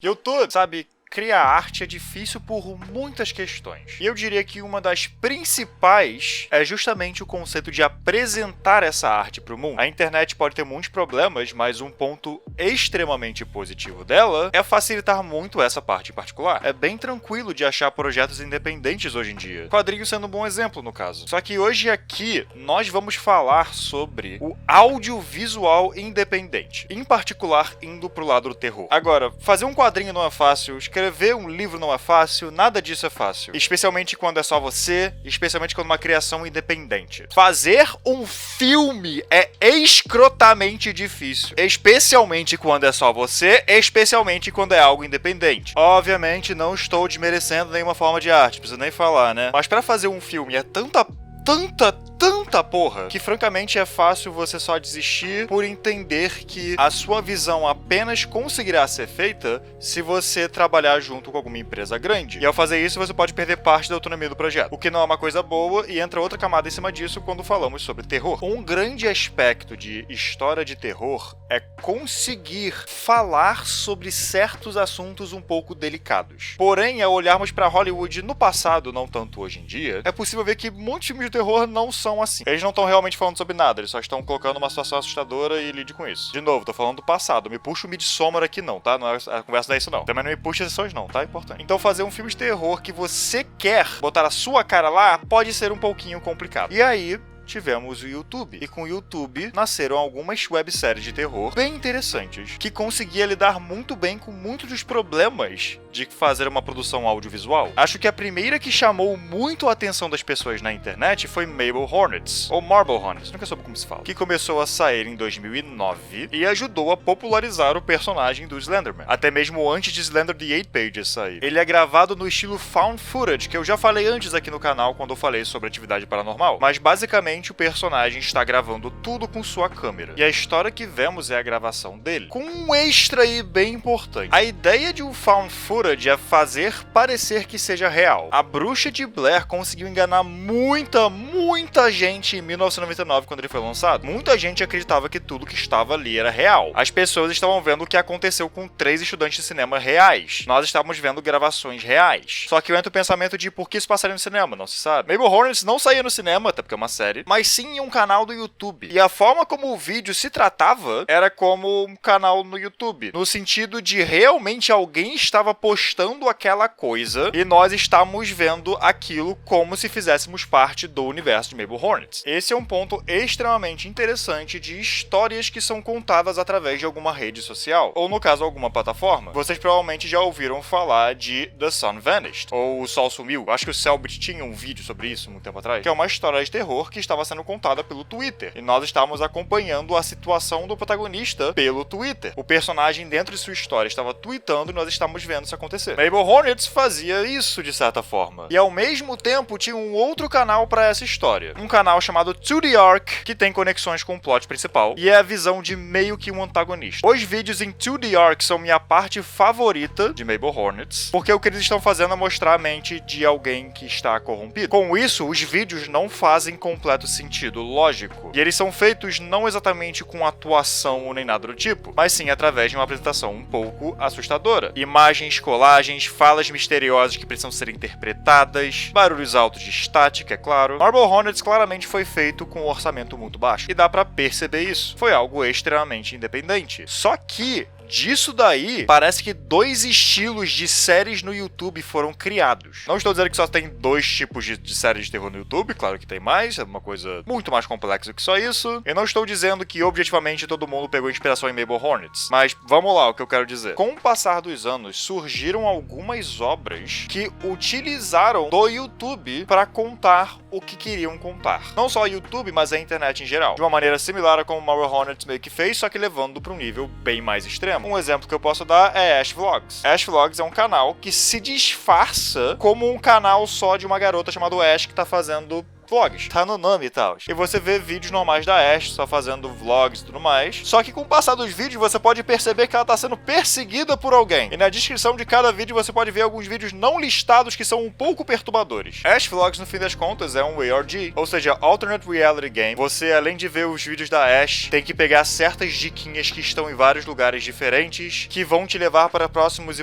YouTube, sabe, criar arte é difícil por muitas questões. E eu diria que uma das principais é justamente o conceito de apresentar essa arte para o mundo. A internet pode ter muitos problemas, mas um ponto extremamente positivo dela é facilitar muito essa parte em particular. É bem tranquilo de achar projetos independentes hoje em dia. Quadrinhos sendo um bom exemplo, no caso. Só que hoje aqui, nós vamos falar sobre o audiovisual independente. Em particular, indo pro lado do terror. Agora, fazer um quadrinho não é fácil, escrever um livro não é fácil, nada disso é fácil. Especialmente quando é só você, especialmente quando é uma criação independente. Fazer um filme é escrotamente difícil. Especialmente quando é só você, especialmente quando é algo independente. Obviamente, não estou desmerecendo nenhuma forma de arte, precisa nem falar, né? Mas pra fazer um filme é tanta porra, que francamente é fácil você só desistir por entender que a sua visão apenas conseguirá ser feita se você trabalhar junto com alguma empresa grande. E ao fazer isso, você pode perder parte da autonomia do projeto, o que não é uma coisa boa, e entra outra camada em cima disso quando falamos sobre terror. Um grande aspecto de história de terror é conseguir falar sobre certos assuntos um pouco delicados. Porém, ao olharmos para Hollywood no passado, não tanto hoje em dia, é possível ver que muitos filmes de terror não são assim. Eles não estão realmente falando sobre nada, eles só estão colocando uma situação assustadora e lide com isso. De novo, tô falando do passado, me puxa o Midsommar aqui não, tá? Não é, a conversa não é isso não. Também não me puxa sessões não, tá? Importante. Então fazer um filme de terror que você quer botar a sua cara lá pode ser um pouquinho complicado. E aí tivemos o YouTube. E com o YouTube nasceram algumas webséries de terror bem interessantes, que conseguia lidar muito bem com muitos dos problemas de fazer uma produção audiovisual. Acho que a primeira que chamou muito a atenção das pessoas na internet foi Mabel Hornets, ou Marble Hornets, nunca soube como se fala, que começou a sair em 2009 e ajudou a popularizar o personagem do Slenderman, até mesmo antes de Slender The Eight Pages sair. Ele é gravado no estilo found footage, que eu já falei antes aqui no canal quando eu falei sobre atividade paranormal, mas basicamente o personagem está gravando tudo com sua câmera. E a história que vemos é a gravação dele. Com um extra aí bem importante. A ideia de um found footage é fazer parecer que seja real. A Bruxa de Blair conseguiu enganar muita gente em 1999 quando ele foi lançado. Muita gente acreditava que tudo que estava ali era real. As pessoas estavam vendo o que aconteceu com 3 estudantes de cinema reais. Nós estávamos vendo gravações reais. Só que entra o pensamento de por que isso passaria no cinema, não se sabe. Mabel Hornets não saía no cinema, até porque é uma série, mas sim em um canal do YouTube. E a forma como o vídeo se tratava era como um canal no YouTube, no sentido de realmente alguém estava postando aquela coisa e nós estávamos vendo aquilo como se fizéssemos parte do universo de Mabel Hornets. Esse é um ponto extremamente interessante de histórias que são contadas através de alguma rede social, ou no caso alguma plataforma. Vocês provavelmente já ouviram falar de The Sun Vanished, ou O Sol Sumiu. Acho que o Cellbit tinha um vídeo sobre isso muito tempo atrás, que é uma história de terror que estava sendo contada pelo Twitter, e nós estávamos acompanhando a situação do protagonista pelo Twitter. O personagem dentro de sua história estava tweetando e nós estávamos vendo isso acontecer. Mabel Hornets fazia isso de certa forma, e ao mesmo tempo tinha um outro canal para essa história, um canal chamado To The Ark, que tem conexões com o plot principal, e é a visão de meio que um antagonista. Os vídeos em To The Ark são minha parte favorita de Mabel Hornets, porque o que eles estão fazendo é mostrar a mente de alguém que está corrompido. Com isso, os vídeos não fazem completo sentido lógico, e eles são feitos não exatamente com atuação ou nem nada do tipo, mas sim através de uma apresentação um pouco assustadora. Imagens, colagens, falas misteriosas que precisam ser interpretadas, barulhos altos de estática, é claro. Marble Hornets claramente foi feito com um orçamento muito baixo, e dá pra perceber isso. Foi algo extremamente independente. Só que disso daí, parece que 2 estilos de séries no YouTube foram criados. Não estou dizendo que só tem 2 tipos de séries de terror no YouTube, claro que tem mais, é uma coisa muito mais complexa que só isso. Eu não estou dizendo que objetivamente todo mundo pegou inspiração em Mabel Hornets, mas vamos lá, o que eu quero dizer. Com o passar dos anos, surgiram algumas obras que utilizaram do YouTube para contar o que queriam contar. Não só o YouTube, mas a internet em geral. De uma maneira similar a como Mabel Hornets meio que fez, só que levando para um nível bem mais extremo. Um exemplo que eu posso dar é Ash Vlogs. Ash Vlogs é um canal que se disfarça como um canal só de uma garota chamada Ash que tá fazendo vlogs. Tá no nome e tal. E você vê vídeos normais da Ashe, só fazendo vlogs e tudo mais. Só que com o passar dos vídeos, você pode perceber que ela tá sendo perseguida por alguém. E na descrição de cada vídeo, você pode ver alguns vídeos não listados que são um pouco perturbadores. Ashe Vlogs, no fim das contas, é um ARG, ou seja, Alternate Reality Game. Você, além de ver os vídeos da Ashe, tem que pegar certas diquinhas que estão em vários lugares diferentes, que vão te levar para próximos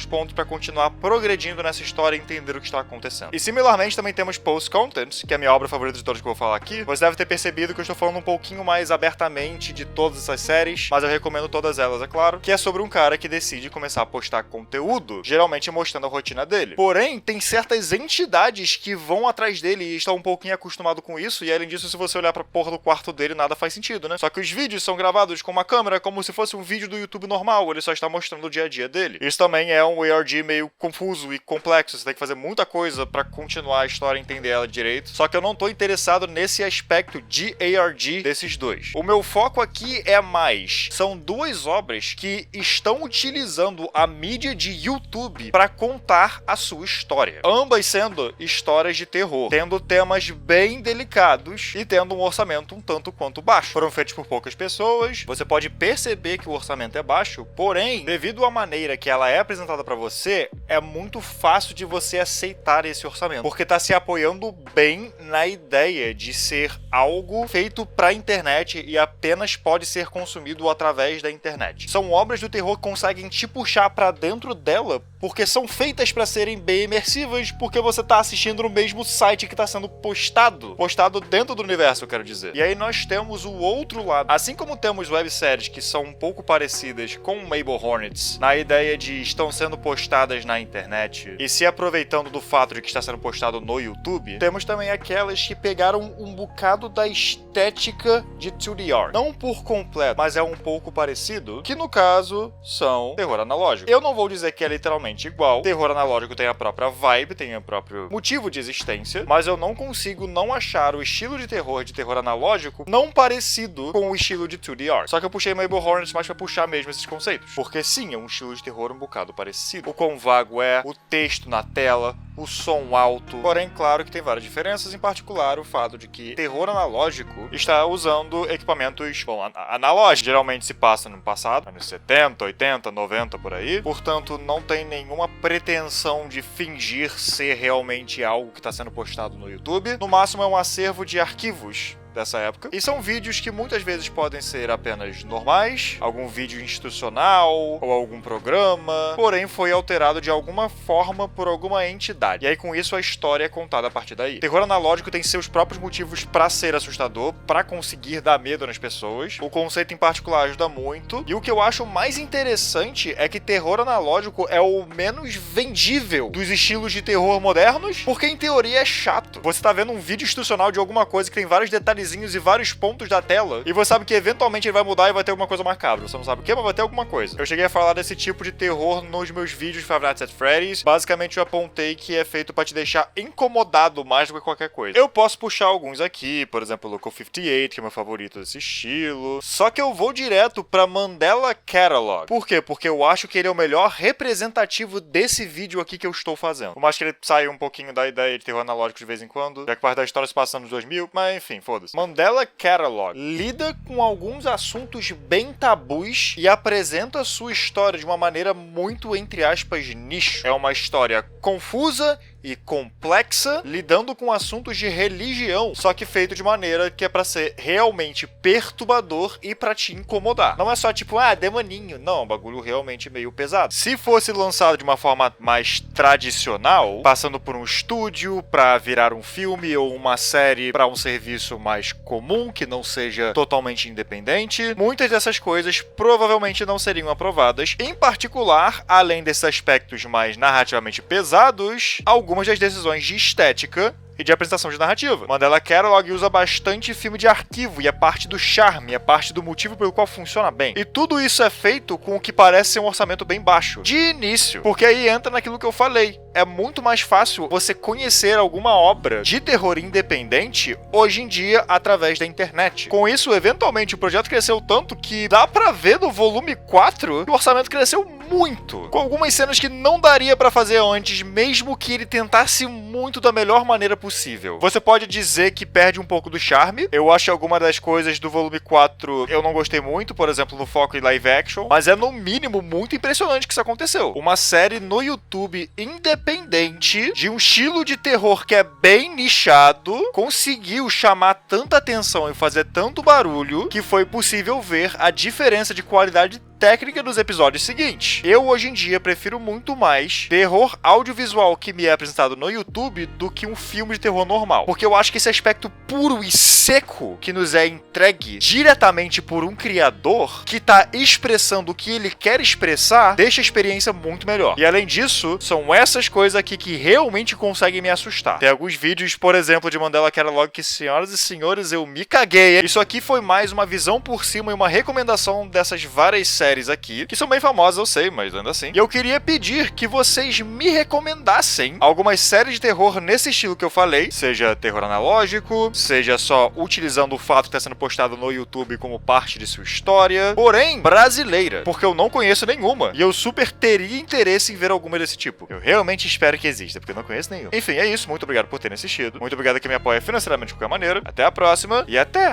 pontos para continuar progredindo nessa história e entender o que está acontecendo. E similarmente também temos Post Content, que é a minha obra favorita de todas que eu vou falar aqui. Você deve ter percebido que eu estou falando um pouquinho mais abertamente de todas essas séries, mas eu recomendo todas elas, é claro, que é sobre um cara que decide começar a postar conteúdo, geralmente mostrando a rotina dele. Porém, tem certas entidades que vão atrás dele e estão um pouquinho acostumados com isso, e além disso, se você olhar pra porra do quarto dele, nada faz sentido, né? Só que os vídeos são gravados com uma câmera como se fosse um vídeo do YouTube normal, ele só está mostrando o dia a dia dele. Isso também é um ARG meio confuso e complexo, você tem que fazer muita coisa pra continuar a história e entender ela direito. Só que eu não tô interessado nesse aspecto de ARG desses dois. O meu foco aqui é mais, são duas obras que estão utilizando a mídia de YouTube pra contar a sua história. Ambas sendo histórias de terror, tendo temas bem delicados e tendo um orçamento um tanto quanto baixo. Foram feitos por poucas pessoas, você pode perceber que o orçamento é baixo, porém, devido à maneira que ela é apresentada pra você, é muito fácil de você aceitar esse orçamento, porque tá se apoiando bem na ideia de ser algo feito pra internet e apenas pode ser consumido através da internet. São obras do terror que conseguem te puxar pra dentro dela, porque são feitas pra serem bem imersivas, porque você tá assistindo no mesmo site que tá sendo postado dentro do universo, eu quero dizer. E aí nós temos o outro lado. Assim como temos webséries que são um pouco parecidas com Mabel Hornets, na ideia de estão sendo postadas na internet e se aproveitando do fato de que está sendo postado no YouTube, temos também aquelas que pegaram um bocado da estética de 2DR. Não por completo, mas é um pouco parecido, que no caso são terror analógico. Eu não vou dizer que é literalmente igual. Terror analógico tem a própria vibe, tem o próprio motivo de existência, mas eu não consigo não achar o estilo de terror analógico não parecido com o estilo de 2DR. Só que eu puxei Mabel Hornets mais pra puxar mesmo esses conceitos. Porque sim, é um estilo de terror um bocado parecido. O quão vago é, o texto na tela, o som alto. Porém, claro que tem várias diferenças, em particular o fato de que terror analógico está usando equipamentos, analógicos. Geralmente se passa no passado, anos 70, 80, 90, por aí. Portanto, não tem nenhuma pretensão de fingir ser realmente algo que está sendo postado no YouTube. No máximo é um acervo de arquivos dessa época. E são vídeos que muitas vezes podem ser apenas normais, algum vídeo institucional ou algum programa, porém foi alterado de alguma forma por alguma entidade. E aí com isso a história é contada a partir daí. Terror analógico tem seus próprios motivos pra ser assustador, pra conseguir dar medo nas pessoas. O conceito em particular ajuda muito. E o que eu acho mais interessante é que terror analógico é o menos vendível dos estilos de terror modernos, porque em teoria é chato. Você tá vendo um vídeo institucional de alguma coisa que tem vários detalhes e vários pontos da tela, e você sabe que eventualmente ele vai mudar e vai ter alguma coisa macabra. Você não sabe o que, mas vai ter alguma coisa. Eu cheguei a falar desse tipo de terror nos meus vídeos de Five Nights at Freddy's. Basicamente eu apontei que é feito pra te deixar incomodado mais do que qualquer coisa. Eu posso puxar alguns aqui, por exemplo, Local 58, que é meu favorito desse estilo. Só que eu vou direto pra Mandela Catalog. Por quê? Porque eu acho que ele é o melhor representativo desse vídeo aqui que eu estou fazendo. Por mais que ele saia um pouquinho da ideia de terror analógico de vez em quando, já que parte da história se passa nos 2000, mas enfim, foda-se. Mandela Catalog lida com alguns assuntos bem tabus e apresenta sua história de uma maneira muito, entre aspas, nicho. É uma história confusa e complexa, lidando com assuntos de religião, só que feito de maneira que é pra ser realmente perturbador e pra te incomodar. Não é só tipo, demoninho. Não, é um bagulho realmente meio pesado. Se fosse lançado de uma forma mais tradicional, passando por um estúdio pra virar um filme ou uma série pra um serviço mais comum, que não seja totalmente independente, muitas dessas coisas provavelmente não seriam aprovadas. Em particular, além desses aspectos mais narrativamente pesados, algumas das decisões de estética e de apresentação de narrativa. Mandela Catalog usa bastante filme de arquivo e é parte do charme, é parte do motivo pelo qual funciona bem. E tudo isso é feito com o que parece ser um orçamento bem baixo, de início, porque aí entra naquilo que eu falei. é muito mais fácil você conhecer alguma obra de terror independente hoje em dia através da internet. Com isso, eventualmente, o projeto cresceu tanto que dá pra ver no volume 4 que o orçamento cresceu muito, com algumas cenas que não daria pra fazer antes, mesmo que ele tentasse muito da melhor maneira possível. Você pode dizer que perde um pouco do charme. Eu acho que alguma das coisas do volume 4 eu não gostei muito, por exemplo, no foco em live action, mas é no mínimo muito impressionante que isso aconteceu. Uma série no YouTube independente, de um estilo de terror que é bem nichado, conseguiu chamar tanta atenção e fazer tanto barulho que foi possível ver a diferença de qualidade técnica dos episódios seguintes. Eu, hoje em dia, prefiro muito mais terror audiovisual que me é apresentado no YouTube do que um filme de terror normal. Porque eu acho que esse aspecto puro e seco que nos é entregue diretamente por um criador que tá expressando o que ele quer expressar, deixa a experiência muito melhor. E além disso, são essas coisas aqui que realmente conseguem me assustar. Tem alguns vídeos, por exemplo, de Mandela Catalog que, senhoras e senhores, eu me caguei. Isso aqui foi mais uma visão por cima e uma recomendação dessas várias séries aqui, que são bem famosas, eu sei, mas ainda assim. E eu queria pedir que vocês me recomendassem algumas séries de terror nesse estilo que eu falei, seja terror analógico, seja só utilizando o fato que está sendo postado no YouTube como parte de sua história, porém brasileira, porque eu não conheço nenhuma, e eu super teria interesse em ver alguma desse tipo. Eu realmente espero que exista, porque eu não conheço nenhum. Enfim, é isso, muito obrigado por terem assistido, muito obrigado a quem me apoia financeiramente de qualquer maneira, até a próxima, e até!